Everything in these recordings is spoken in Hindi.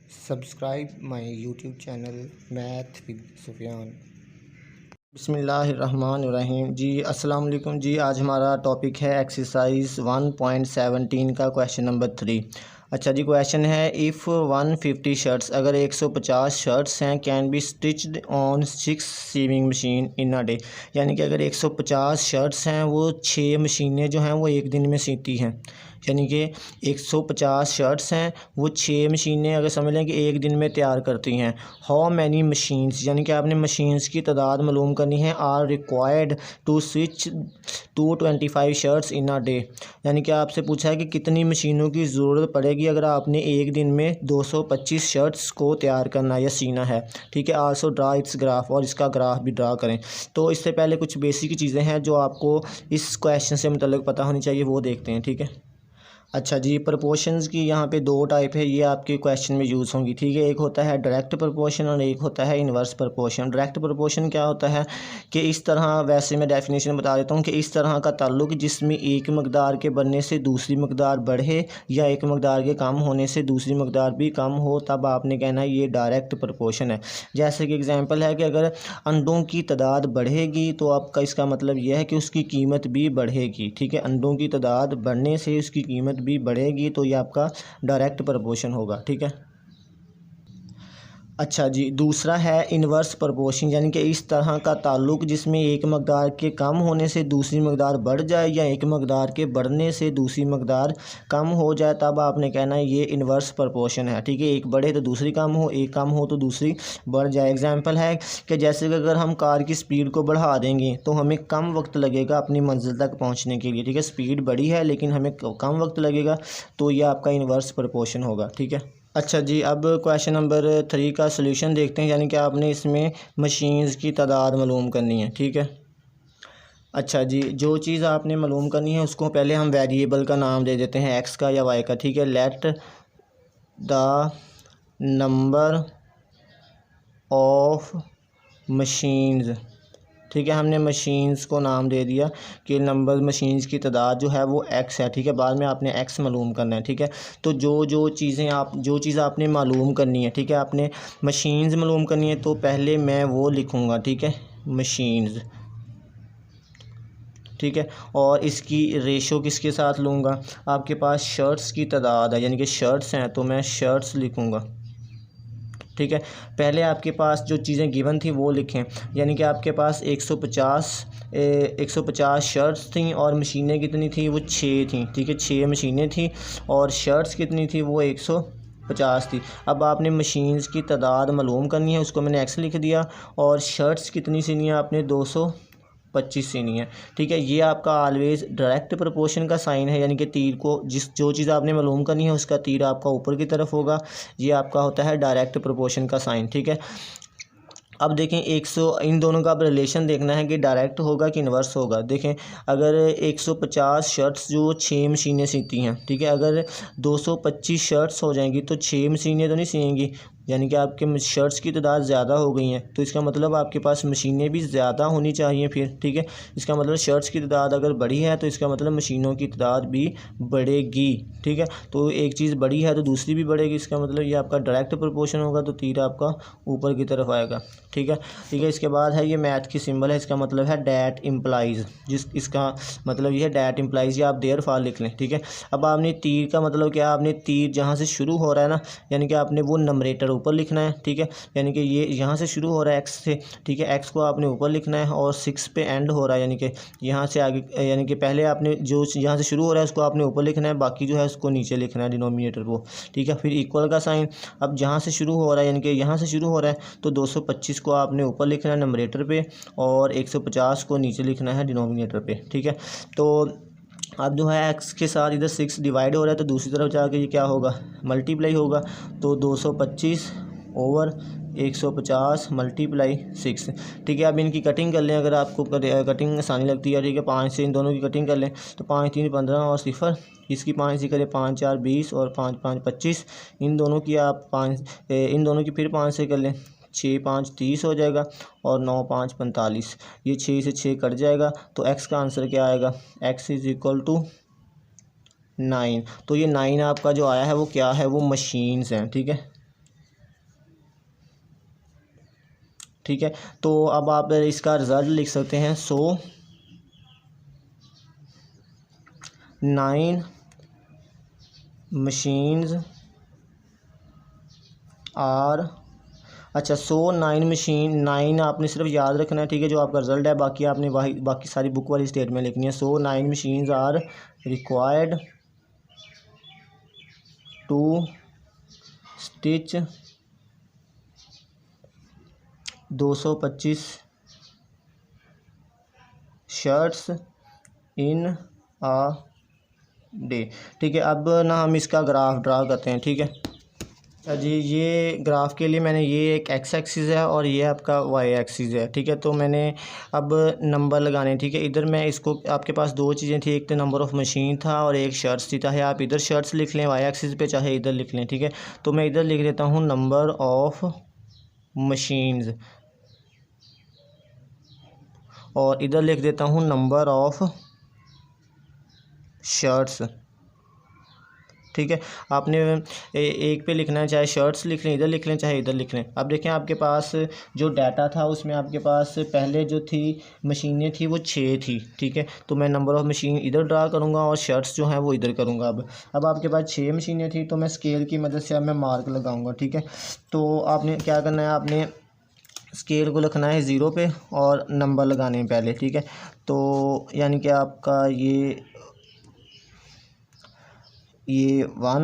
Subscribe my YouTube channel Math with Sufyan। बिस्मिल्लाहिर्रहमानिर्रहीम। जी अस्सलाम वालेकुम जी। आज हमारा टॉपिक है एक्सरसाइज 1.17 का क्वेश्चन नंबर 3। अच्छा जी, क्वेश्चन है इफ़ 150 शर्ट्स, अगर 150 शर्ट्स हैं, can be stitched on 6 sewing machine in a day. यानी कि अगर 150 शर्ट्स हैं वो 6 मशीनें जो हैं वो एक दिन में सीती हैं। यानी कि 150 शर्ट्स हैं वो 6 मशीनें अगर समझ लें कि एक दिन में तैयार करती हैं। हाउ मैनी मशीन्स, यानी कि आपने मशीन्स की तादाद मालूम करनी है। Are required to switch 225 shirts in a day. यानी कि आपसे पूछा है कि कितनी मशीनों की ज़रूरत पड़ेगी अगर आपने एक दिन में 225 शर्ट्स को तैयार करना या सीना है। ठीक है। आल्सो ड्रा इट्स ग्राफ, और इसका ग्राफ भी ड्रा करें। तो इससे पहले कुछ बेसिक चीज़ें हैं जो आपको इस क्वेश्चन से मुतल्लिक पता होनी चाहिए, वो देखते हैं। ठीक है। अच्छा जी, प्रपोर्शंस की यहाँ पे दो टाइप है, ये आपके क्वेश्चन में यूज़ होंगी। ठीक है। एक होता है डायरेक्ट प्रपोर्शन और एक होता है इन्वर्स प्रपोर्शन। डायरेक्ट प्रपोर्शन क्या होता है कि इस तरह, वैसे मैं डेफिनेशन बता देता हूँ कि इस तरह का ताल्लुक जिसमें एक मकदार के बढ़ने से दूसरी मकदार बढ़े या एक मकदार के कम होने से दूसरी मकदार भी कम हो, तब आपने कहना है ये डायरेक्ट प्रपोर्शन है। जैसे कि एग्जाम्पल है कि अगर अंडों की तादाद बढ़ेगी तो आपका इसका मतलब यह है कि उसकी कीमत भी बढ़ेगी। ठीक है। अंडों की तादाद बढ़ने से उसकी कीमत भी बढ़ेगी, तो ये आपका डायरेक्ट प्रपोर्शन होगा। ठीक है। अच्छा जी, दूसरा है इन्वर्स प्रपोर्शन, यानी कि इस तरह का ताल्लुक जिसमें एक मकदार के कम होने से दूसरी मकदार बढ़ जाए या एक मकदार के बढ़ने से दूसरी मकदार कम हो जाए, तब आपने कहना है ये इन्वर्स प्रपोर्शन है। ठीक है। एक बढ़े तो दूसरी कम हो, एक कम हो तो दूसरी बढ़ जाए। एग्जाम्पल है कि जैसे कि अगर हम कार की स्पीड को बढ़ा देंगे तो हमें कम वक्त लगेगा अपनी मंजिल तक पहुँचने के लिए। ठीक है। स्पीड बढ़ी है लेकिन हमें कम वक्त लगेगा, तो ये आपका इन्वर्स प्रपोर्शन होगा। ठीक है। अच्छा जी, अब क्वेश्चन नंबर 3 का सलूशन देखते हैं। यानी कि आपने इसमें मशीन्स की तादाद मालूम करनी है। ठीक है। अच्छा जी, जो चीज़ आपने मालूम करनी है उसको पहले हम वेरिएबल का नाम दे देते हैं, एक्स का या वाई का। ठीक है। Late the number of machines. ठीक है। हमने मशीन्स को नाम दे दिया कि नंबर मशीन्स की तादाद जो है वो एक्स है। ठीक है। बाद में आपने एक्स मालूम करना है। ठीक है। तो जो चीज़ आपने मालूम करनी है, ठीक है, आपने मशीन्स मालूम करनी है, तो पहले मैं वो लिखूँगा। ठीक है, मशीन्स। ठीक है। और इसकी रेशो किसके साथ लूँगा, आपके पास शर्ट्स की तादाद है, यानी कि शर्ट्स हैं तो मैं शर्ट्स लिखूँगा। ठीक है। पहले आपके पास जो चीज़ें गिवन थी वो लिखें, यानी कि आपके पास 150 शर्ट्स थी और मशीनें कितनी थी, वो 6 थी। ठीक है। 6 मशीनें थी और शर्ट्स कितनी थी, वो 150 थी। अब आपने मशीन्स की तादाद मालूम करनी है, उसको मैंने एक्स लिख दिया, और शर्ट्स कितनी सीनी है आपने 225 सीनी है। ठीक है। ये आपका ऑलवेज डायरेक्ट प्रपोर्शन का साइन है, यानी कि तीर को जो चीज़ आपने मालूम करनी है उसका तीर आपका ऊपर की तरफ होगा। ये आपका होता है डायरेक्ट प्रपोर्शन का साइन। ठीक है। अब देखें 100, इन दोनों का अब रिलेशन देखना है कि डायरेक्ट होगा कि इन्वर्स होगा। देखें अगर 150 शर्ट्स जो 6 मशीनें सीती हैं, ठीक है, अगर 225 शर्ट्स हो जाएंगी तो 6 मशीनें तो नहीं सिएंगी, यानी कि आपके शर्ट्स की तादाद ज़्यादा हो गई हैं, तो इसका मतलब आपके पास मशीनें भी ज़्यादा होनी चाहिए फिर। ठीक है। इसका मतलब शर्ट्स की तादाद अगर बढ़ी है तो इसका मतलब मशीनों की तादाद भी बढ़ेगी। ठीक है। तो एक चीज़ बढ़ी है तो दूसरी भी बढ़ेगी, इसका मतलब ये आपका डायरेक्ट प्रोपोर्शन होगा, तो तीर आपका ऊपर की तरफ आएगा। ठीक है। ठीक है। इसके बाद है ये मैथ की सिंबल है, इसका मतलब है डैट इम्प्लाइज, इसका मतलब ये है डैट इम्प्लाइज, ये आप देयर फॉर लिख लें। ठीक है। अब आपने तीर का मतलब क्या, आपने तीर जहाँ से शुरू हो रहा है ना, यानी कि आपने वो नंबरेटर ऊपर लिखना है। ठीक है। यानी कि ये यहाँ से शुरू हो रहा है एक्स से, ठीक है, एक्स को आपने ऊपर लिखना है और 6 पे एंड हो रहा है, यानी कि यहाँ से आगे, यानी कि पहले आपने जो यहाँ से शुरू हो रहा है उसको आपने ऊपर लिखना है, बाकी जो है उसको नीचे लिखना है, डिनोमिनेटर को। ठीक है। फिर इक्वल का साइन, अब जहाँ से शुरू हो रहा है, यानी कि यहाँ से शुरू हो रहा है तो 225 को आपने ऊपर लिखना है नंबरेटर पे और 150 को नीचे लिखना है डिनोमिनेटर पे। ठीक है। तो अब जो है एक्स के साथ इधर 6 डिवाइड हो रहा है तो दूसरी तरफ जाके ये क्या होगा, मल्टीप्लाई होगा। तो 225 ओवर 150 मल्टीप्लाई 6। ठीक है। अब इनकी कटिंग कर लें, अगर आपको कटिंग आसानी लगती है। ठीक है। 5 से इन दोनों की कटिंग कर लें, तो 5 3 15 और 0, इसकी 5 से करें 5 4 20 और 5 5 25। इन दोनों की आप इन दोनों की फिर 5 से कर लें, 6 5 30 हो जाएगा और 9 5 45। ये 6 से 6 कट जाएगा, तो एक्स का आंसर क्या आएगा, एक्स इज़ इक्वल टू 9। तो ये 9 आपका जो आया है वो क्या है, वो मशीन्स हैं। ठीक है। ठीक है। तो अब आप इसका रिज़ल्ट लिख सकते हैं 100 9 मशीन्स आर, अच्छा 109 मशीन 9 आपने सिर्फ याद रखना है, ठीक है, जो आपका रिज़ल्ट है। बाकी आपने बाकी सारी बुक वाली स्टेटमेंट लिखनी है। 109 machines are required to stitch 225 shirts in a day, ठीक है। अब ना हम इसका ग्राफ ड्रा करते हैं, ठीक है जी। ये ग्राफ के लिए मैंने ये एक एक्स एक्सिस है और ये आपका वाई एक्सिस है, ठीक है। तो मैंने अब नंबर लगाने, ठीक है। इधर मैं इसको, आपके पास दो चीज़ें थी, एक तो नंबर ऑफ़ मशीन था और एक शर्ट्स थी। चाहे आप इधर शर्ट्स लिख लें वाई एक्सिस पे, चाहे इधर लिख लें, ठीक है। तो मैं इधर लिख देता हूँ नंबर ऑफ़ मशीन्स और इधर लिख देता हूँ नंबर ऑफ़ शर्ट्स, ठीक है। आपने एक पे लिखना है, चाहे शर्ट्स लिख लें, इधर लिख लें, चाहे इधर लिख लें। अब देखें आपके पास जो डाटा था उसमें आपके पास पहले जो थी मशीनें थी वो 6 थी, ठीक है। तो मैं नंबर ऑफ़ मशीन इधर ड्रा करूँगा और शर्ट्स जो हैं वो इधर करूँगा। अब आपके पास 6 मशीनें थी, तो मैं स्केल की मदद से अब मैं मार्क लगाऊँगा, ठीक है। तो आपने क्या करना है, आपने स्केल को रखना है 0 पे और नंबर लगाने हैं पहले, ठीक है। तो यानी कि आपका ये 1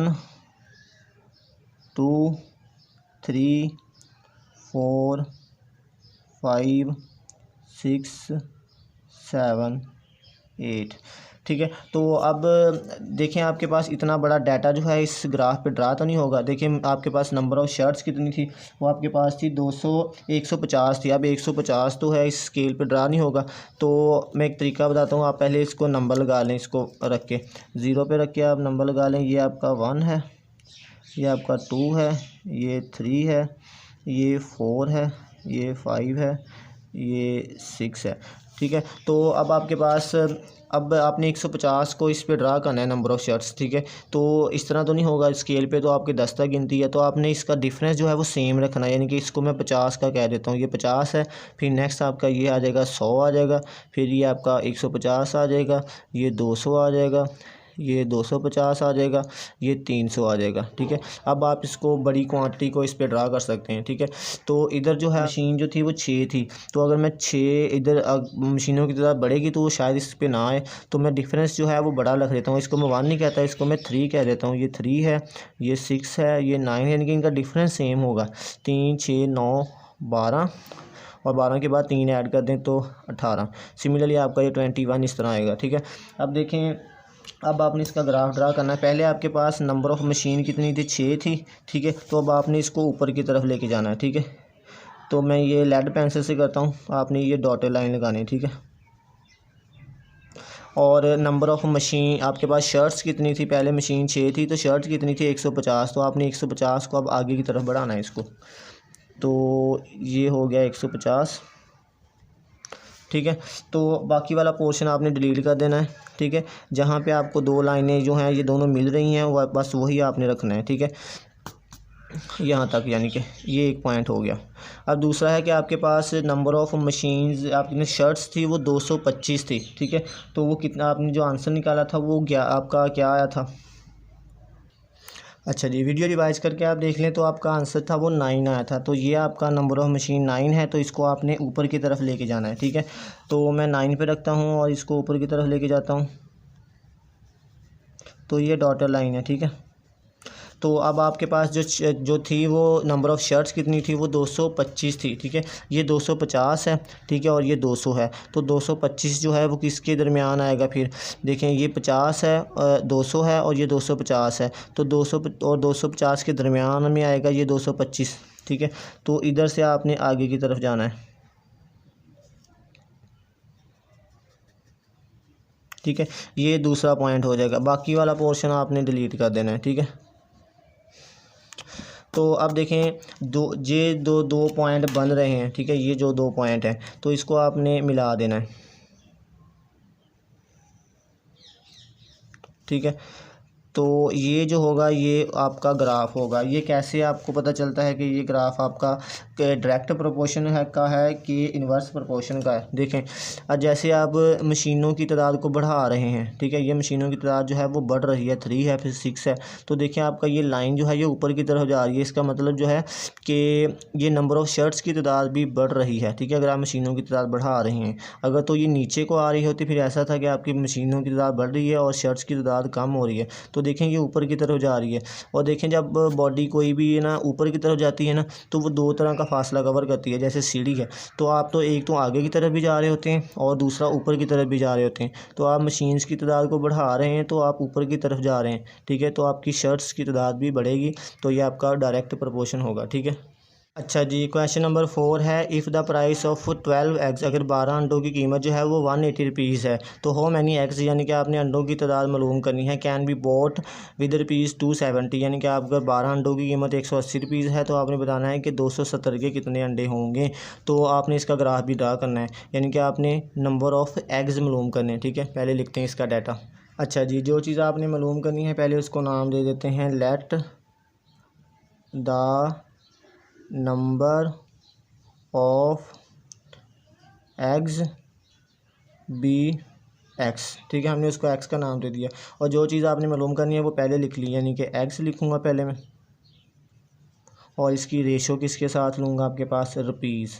2 3 4 5 6 7 8, ठीक है। तो अब देखें आपके पास इतना बड़ा डाटा जो है इस ग्राफ पे ड्रा तो नहीं होगा। देखिए आपके पास नंबर ऑफ़ शर्ट्स कितनी थी, वो आपके पास थी 150 थी। अब 150 तो है, इस स्केल पे ड्रा नहीं होगा। तो मैं एक तरीका बताता हूँ, आप पहले इसको नंबर लगा लें, इसको रख के 0 पे रख के आप नंबर लगा लें। ये आपका 1 है, ये आपका 2 है, ये 3 है, ये 4 है, ये 5 है, ये 6 है, ठीक है। तो अब आपके पास, अब आपने 150 को इस पे ड्रा करना है नंबर ऑफ़ शर्ट्स, ठीक है। तो इस तरह तो नहीं होगा, स्केल पे तो आपके 10 तक गिनती है, तो आपने इसका डिफरेंस जो है वो सेम रखना है। यानी कि इसको मैं 50 का कह देता हूँ, ये 50 है, फिर नेक्स्ट आपका ये आ जाएगा 100 आ जाएगा, फिर ये आपका 150 आ जाएगा, ये 200 आ जाएगा, ये 250 आ जाएगा, ये 300 आ जाएगा, ठीक है। अब आप इसको बड़ी क्वांटिटी को इस पे ड्रा कर सकते हैं, ठीक है। तो इधर जो है मशीन जो थी वो 6 थी, तो अगर मैं 6 इधर मशीनों की तरह बढ़ेगी तो वो शायद इस पे ना आए, तो मैं डिफरेंस जो है वो बड़ा रख देता हूँ। इसको मैं 1 नहीं कहता, इसको मैं 3 कह देता हूँ। ये 3 है, ये 6 है, ये 9 है, यानी कि इनका डिफरेंस सेम होगा। 3 6 9 12 और 12 के बाद 3 ऐड कर दें तो 18। सिमिलरली आपका ये 21 इस तरह आएगा, ठीक है। अब देखें, अब आपने इसका ग्राफ ड्रा करना है। पहले आपके पास नंबर ऑफ़ मशीन कितनी थी, 6 थी, ठीक है। तो अब आपने इसको ऊपर की तरफ लेके जाना है, ठीक है। तो मैं ये लेड पेंसिल से करता हूँ, आपने ये डॉटेड लाइन लगानी है, ठीक है। और नंबर ऑफ़ मशीन आपके पास शर्ट्स कितनी थी, पहले मशीन 6 थी तो शर्ट्स कितनी थी 150, तो आपने 150 को अब आगे की तरफ बढ़ाना है इसको। तो ये हो गया 150, ठीक है। तो बाकी वाला पोर्शन आपने डिलीट कर देना है, ठीक है। जहाँ पे आपको 2 लाइनें जो हैं ये दोनों मिल रही हैं वो बस वही आपने रखना है, ठीक है, यहाँ तक, यानी कि ये एक पॉइंट हो गया। अब दूसरा है कि आपके पास नंबर ऑफ़ मशीन्स, आपने शर्ट्स थी वो 225 थी, ठीक है। तो वो कितना, आपने जो आंसर निकाला था वो आपका क्या आया था। अच्छा जी, वीडियो रिवाइज करके आप देख लें तो आपका आंसर था वो 9 आया था। तो ये आपका नंबर ऑफ़ मशीन 9 है, तो इसको आपने ऊपर की तरफ लेके जाना है, ठीक है। तो मैं 9 पे रखता हूँ और इसको ऊपर की तरफ लेके जाता हूँ, तो ये डॉटेड लाइन है, ठीक है। तो अब आपके पास जो थी वो नंबर ऑफ़ शर्ट्स कितनी थी, वो 225 थी, ठीक है। ये 250 है, ठीक है, और ये 200 है। तो 225 जो है वो किसके दरमियान आएगा, फिर देखें ये 50 है, 200 है और ये 250 है, तो 200 और 250 के दरमियान में आएगा ये 225, ठीक है। तो इधर से आपने आगे की तरफ जाना है, ठीक है। ये दूसरा पॉइंट हो जाएगा, बाकी वाला पोर्शन आपने डिलीट कर देना है, ठीक है। तो अब देखें, दो पॉइंट बन रहे हैं, ठीक है। ये जो 2 पॉइंट हैं तो इसको आपने मिला देना है, ठीक है। तो ये जो होगा ये आपका ग्राफ होगा। ये कैसे आपको पता चलता है कि ये ग्राफ आपका डायरेक्ट प्रोपोर्शन है का है कि इन्वर्स प्रोपोर्शन का है। देखें, अब जैसे आप मशीनों की तादाद को बढ़ा रहे हैं, ठीक है, ये मशीनों की तादाद जो है वो बढ़ रही है, 3 है फिर 6 है, तो देखें आपका ये लाइन जो है ये ऊपर की तरफ जा रही है। इसका मतलब जो है कि ये नंबर ऑफ़ शर्ट्स की तादाद भी बढ़ रही है, ठीक है, अगर आप मशीनों की तादाद बढ़ा रहे हैं। अगर तो ये नीचे को आ रही होती फिर ऐसा था कि आपकी मशीनों की तादाद बढ़ रही है और शर्ट्स की तादाद कम हो रही है, तो देखें ये ऊपर की तरफ जा रही है। और देखें जब बॉडी कोई भी ना ऊपर की तरफ जाती है ना तो वो 2 तरह का फासला कवर करती है। जैसे सीढ़ी है तो आप तो एक तो आगे की तरफ भी जा रहे होते हैं और दूसरा ऊपर की तरफ भी जा रहे होते हैं। तो आप मशीन्स की तादाद को बढ़ा रहे हैं तो आप ऊपर की तरफ जा रहे हैं, ठीक है, तो आपकी शर्ट्स की तादाद भी बढ़ेगी। तो ये आपका डायरेक्ट प्रोपोर्शन होगा, ठीक है। अच्छा जी, क्वेश्चन नंबर 4 है, if the price of 12 eggs, अगर 12 अंडों की कीमत जो है वो 180 रुपीज़ है, तो हाउ मैनी एग्स यानी कि आपने अंडों की तादाद मालूम करनी है, can be bought with rupees 270, यानी कि आप अगर 12 अंडों की कीमत 180 रुपीज़ है तो आपने बताना है कि 270 के कितने अंडे होंगे। तो आपने इसका ग्राफ भी ड्रा करना है, यानी कि आपने नंबर ऑफ़ एग्स मालूम करने हैं, ठीक है। पहले लिखते हैं इसका डाटा। अच्छा जी, जो चीज़ आपने मालूम करनी है पहले उसको नाम दे देते हैं let the number of eggs be X, ठीक है, हमने उसको एक्स का नाम दे दिया। और जो चीज़ आपने मालूम करनी है वो पहले लिख ली, यानी कि एक्स लिखूँगा पहले मैं, और इसकी रेशो किसके साथ लूँगा आपके पास, रुपीज़,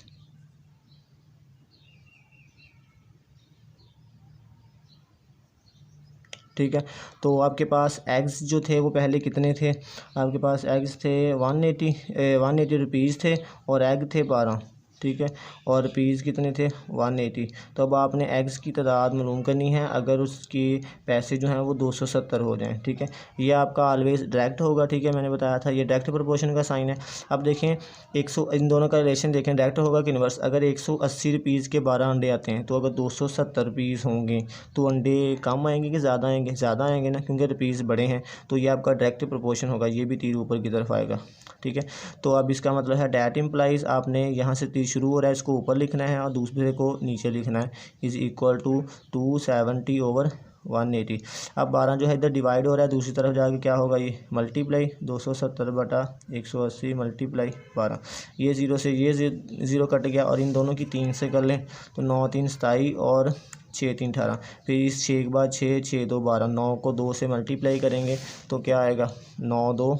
ठीक है। तो आपके पास एग्स जो थे वो पहले कितने थे, आपके पास एग्स थे 180 रुपीज़ थे और एग थे 12, ठीक है, और रुपीज़ कितने थे 180। तो अब आपने एग्स की तादाद मालूम करनी है अगर उसके पैसे जो हैं वो 270 हो जाएं, ठीक है। ये आपका ऑलवेज़ डायरेक्ट होगा, ठीक है, मैंने बताया था ये डायरेक्ट प्रोपोर्शन का साइन है। अब देखें 100, इन दोनों का रिलेशन देखें, डायरेक्ट होगा कि इन्वर्स। अगर 180 रुपीज़ के 12 अंडे आते हैं तो अगर 270 रुपीज़ होंगे तो अंडे कम आएंगे कि ज़्यादा आएंगे, ज़्यादा आएंगे ना, क्योंकि रुपीज़ बड़े हैं। तो ये आपका डायरेक्ट प्रोपोर्शन होगा, ये भी तीर ऊपर की तरफ आएगा, ठीक है। तो अब इसका मतलब है डैट इम्प्लाइज आपने यहाँ से तीर शुरू हो रहा है इसको ऊपर लिखना है और दूसरे को नीचे लिखना है, इज़ इक्वल टू 270 ओवर 180। अब 12 जो है इधर डिवाइड हो रहा है, दूसरी तरफ जाके क्या होगा, ये मल्टीप्लाई 270 बटा 180 मल्टीप्लाई 12, ये ज़ीरो से ये ज़ीरो कट गया और इन दोनों की 3 से कर लें तो 9 3 27 और 6 3 18, फिर इस 6 के बाद 6 6 2 12, 9 को 2 से मल्टीप्लाई करेंगे तो क्या आएगा, 9 2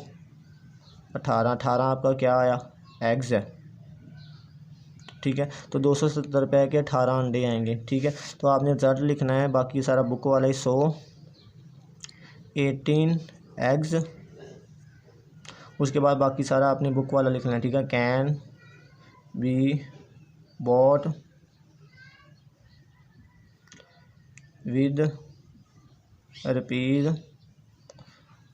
18, 18 आपका क्या आया, एग्स है, ठीक है। तो 270 रुपये के 18 अंडे आएंगे, ठीक है। तो आपने रिजल्ट लिखना है, बाकी सारा बुक वाला ही 118 एग्स, उसके बाद बाकी सारा आपने बुक वाला लिखना है, ठीक है। Can be bought with rupees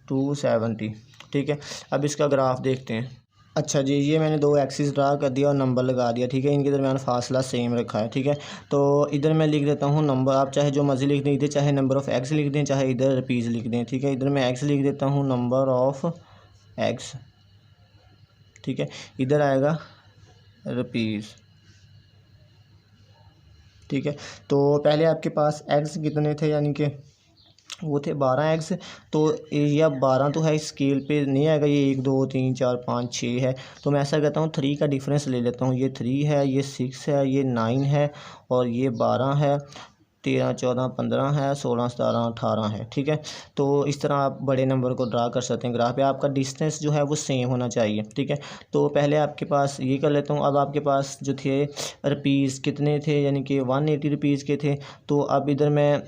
270, ठीक है। अब इसका ग्राफ देखते हैं। अच्छा जी, ये मैंने 2 एक्सिस ड्रा कर दिया और नंबर लगा दिया, ठीक है, इनके दरमियान फासला सेम रखा है, ठीक है। तो इधर मैं लिख देता हूँ नंबर, आप चाहे जो मर्ज़ी लिख दें, इधर चाहे नंबर ऑफ़ एक्स लिख दें, चाहे इधर रुपीज़ लिख दें, ठीक है। इधर मैं एक्स लिख देता हूँ, नंबर ऑफ़ एक्स, ठीक है, इधर आएगा रुपीज़, ठीक है। तो पहले आपके पास एक्स कितने थे, यानी कि वो थे 12 एग्स। तो ये अब 12 तो है, स्केल पे नहीं आएगा, ये 1 2 3 4 5 6 है। तो मैं ऐसा कहता हूँ 3 का डिफरेंस ले लेता हूँ, ये 3 है, ये 6 है, ये 9 है और ये 12 है, 13 14 15 है, 16 17 18 है, ठीक है। तो इस तरह आप बड़े नंबर को ड्रा कर सकते हैं ग्राफ पे, आपका डिस्टेंस जो है वो सेम होना चाहिए, ठीक है। तो पहले आपके पास ये कर लेता हूँ। अब आपके पास जो थे रुपीज़ कितने थे, यानी कि 180 रुपीज़ के थे। तो अब इधर मैं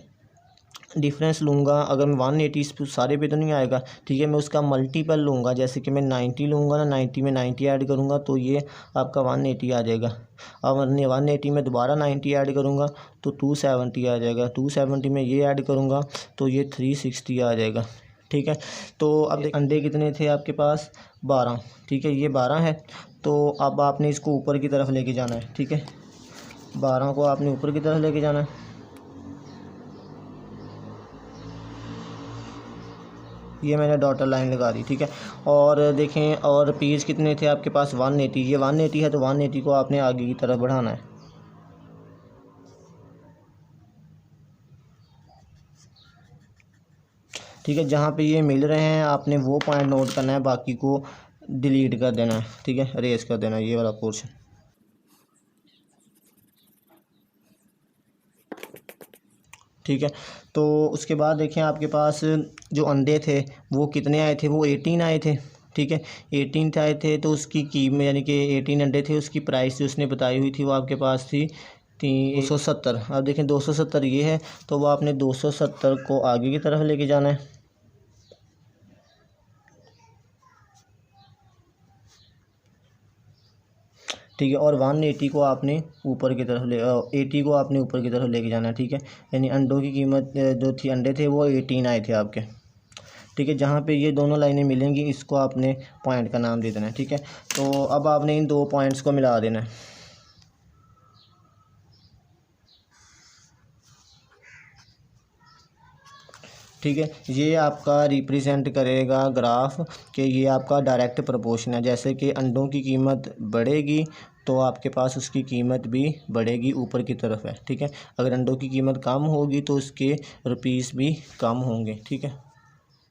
डिफरेंस लूँगा, अगर मैं 180 इस सारे पे तो नहीं आएगा, ठीक है, मैं उसका मल्टीपल लूँगा, जैसे कि मैं 90 लूँगा ना, 90 में 90 ऐड करूँगा तो ये आपका 180 आ जाएगा। अब 180 में दोबारा 90 ऐड करूँगा तो 270 आ जाएगा, 270 में ये ऐड करूँगा तो ये 360 आ जाएगा, ठीक है। तो अब अंडे कितने थे आपके पास, 12, ठीक है, ये 12 है। तो अब आपने इसको ऊपर की तरफ लेके जाना है, ठीक है, 12 को आपने ऊपर की तरफ लेके जाना है। ये मैंने डॉटर लाइन लगा दी, ठीक है। और देखें, और रुपीज़ कितने थे आपके पास, 180, ये 180 है तो 180 को आपने आगे की तरफ बढ़ाना है, ठीक है। जहाँ पे ये मिल रहे हैं आपने वो पॉइंट नोट करना है, बाकी को डिलीट कर देना है, ठीक है, अरेज कर देना है ये वाला पोर्शन। ठीक है। तो उसके बाद देखें आपके पास जो अंडे थे वो कितने आए थे, वो 18 आए थे। ठीक है, 18 आए थे। तो उसकी कीमत यानी कि 18 अंडे थे, उसकी प्राइस जो उसने बताई हुई थी वो आपके पास थी 270। अब देखें 270 ये है, तो वो आपने 270 को आगे की तरफ लेके जाना है। ठीक है, और 180 को आपने ऊपर की तरफ 80 को आपने ऊपर की तरफ लेके जाना है। ठीक है, यानी अंडों की कीमत जो थी, अंडे थे वो 18 आए थे आपके। ठीक है, जहाँ पे ये दोनों लाइनें मिलेंगी इसको आपने पॉइंट का नाम दे देना है। ठीक है, तो अब आपने इन दो पॉइंट्स को मिला देना है। ठीक है, ये आपका रिप्रेजेंट करेगा ग्राफ कि ये आपका डायरेक्ट प्रोपोर्शन है। जैसे कि अंडों की कीमत बढ़ेगी तो आपके पास उसकी कीमत भी बढ़ेगी, ऊपर की तरफ है। ठीक है, अगर अंडों की कीमत कम होगी तो उसके रुपीस भी कम होंगे। ठीक है।